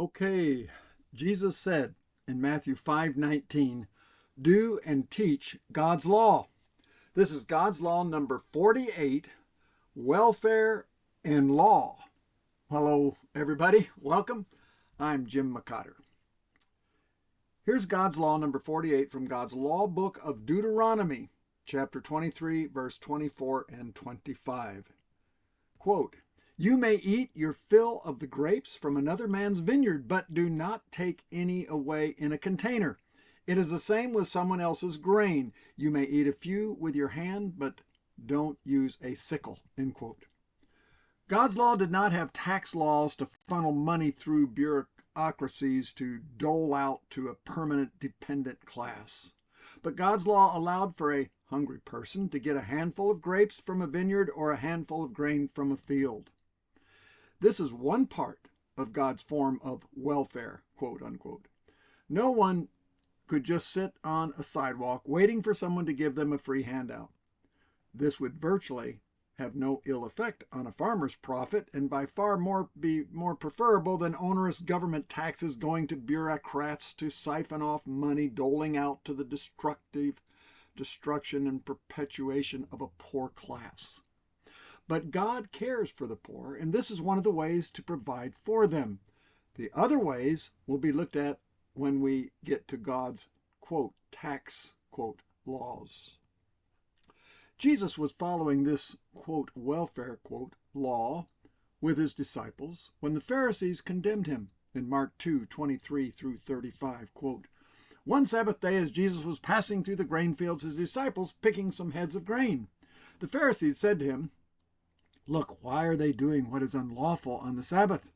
Okay, Jesus said in Matthew 5:19, do and teach God's law. This is God's law number 48, welfare and law. Hello, everybody. Welcome. I'm Jim McCotter. Here's God's law number 48 from God's law book of Deuteronomy, chapter 23, verse 24 and 25. Quote, you may eat your fill of the grapes from another man's vineyard, but do not take any away in a container. It is the same with someone else's grain. You may eat a few with your hand, but don't use a sickle. End quote. God's law did not have tax laws to funnel money through bureaucracies to dole out to a permanent dependent class. But God's law allowed for a hungry person to get a handful of grapes from a vineyard or a handful of grain from a field. This is one part of God's form of welfare, quote unquote. No one could just sit on a sidewalk waiting for someone to give them a free handout. This would virtually have no ill effect on a farmer's profit and by far be more preferable than onerous government taxes going to bureaucrats to siphon off money doling out to the destruction and perpetuation of a poor class. But God cares for the poor, and this is one of the ways to provide for them. The other ways will be looked at when we get to God's, quote, tax, quote, laws. Jesus was following this, quote, welfare, quote, law with his disciples when the Pharisees condemned him in Mark 2:23 through 35, quote, one Sabbath day as Jesus was passing through the grain fields, his disciples picking some heads of grain. The Pharisees said to him, look, why are they doing what is unlawful on the Sabbath?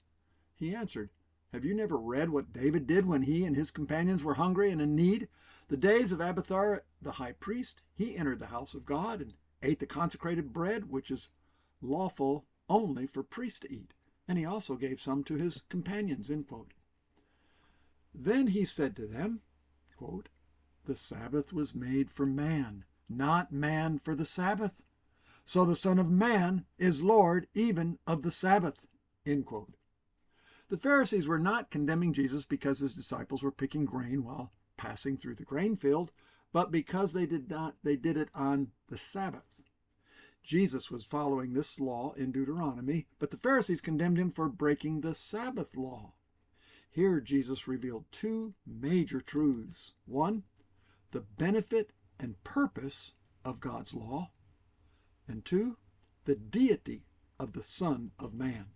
He answered, have you never read what David did when he and his companions were hungry and in need? The days of Abiathar the high priest, he entered the house of God and ate the consecrated bread, which is lawful only for priests to eat. And he also gave some to his companions, end quote. Then he said to them, quote, the Sabbath was made for man, not man for the Sabbath. So the Son of Man is Lord even of the Sabbath, end quote. The Pharisees were not condemning Jesus because his disciples were picking grain while passing through the grain field, but because they did it on the Sabbath. Jesus was following this law in Deuteronomy, but the Pharisees condemned him for breaking the Sabbath law. Here Jesus revealed two major truths. One, the benefit and purpose of God's law. And two, the deity of the Son of Man.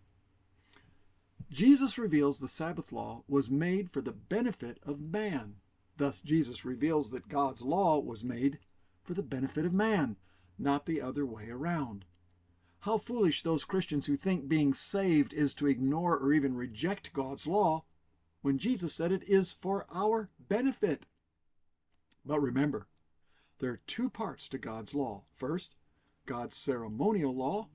Jesus reveals the Sabbath law was made for the benefit of man. Thus, Jesus reveals that God's law was made for the benefit of man, not the other way around. How foolish those Christians who think being saved is to ignore or even reject God's law, when Jesus said it is for our benefit. But remember, there are two parts to God's law. First, God's ceremonial law,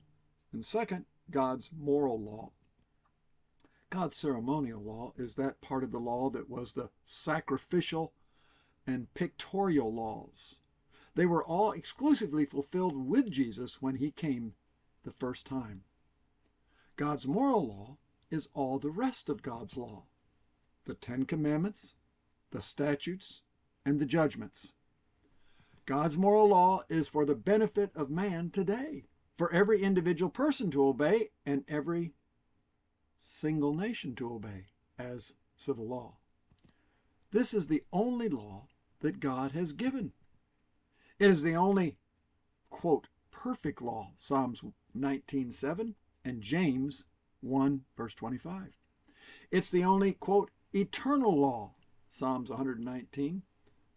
and second, God's moral law. God's ceremonial law is that part of the law that was the sacrificial and pictorial laws. They were all exclusively fulfilled with Jesus when he came the first time. God's moral law is all the rest of God's law, the Ten Commandments, the statutes, and the judgments. God's moral law is for the benefit of man today, for every individual person to obey and every single nation to obey as civil law. This is the only law that God has given. It is the only, quote, perfect law, Psalms 19:7 and James 1, verse 25. It's the only, quote, eternal law, Psalms 119,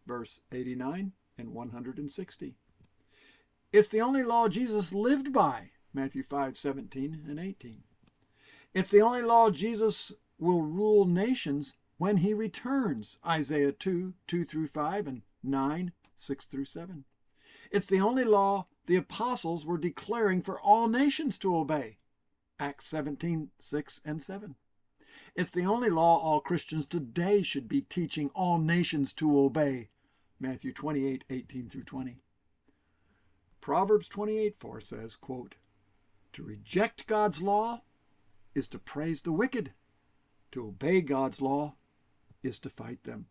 verse 89 and 160. It's the only law Jesus lived by, Matthew 5:17 and 18. It's the only law Jesus will rule nations when he returns, Isaiah 2 through 5 and 9, 6 through 7. It's the only law the apostles were declaring for all nations to obey, Acts 17, 6 and 7. It's the only law all Christians today should be teaching all nations to obey, Matthew 28, 18 through 20. Proverbs 28:4 says, quote, to reject God's law is to praise the wicked, To obey God's law is to fight them.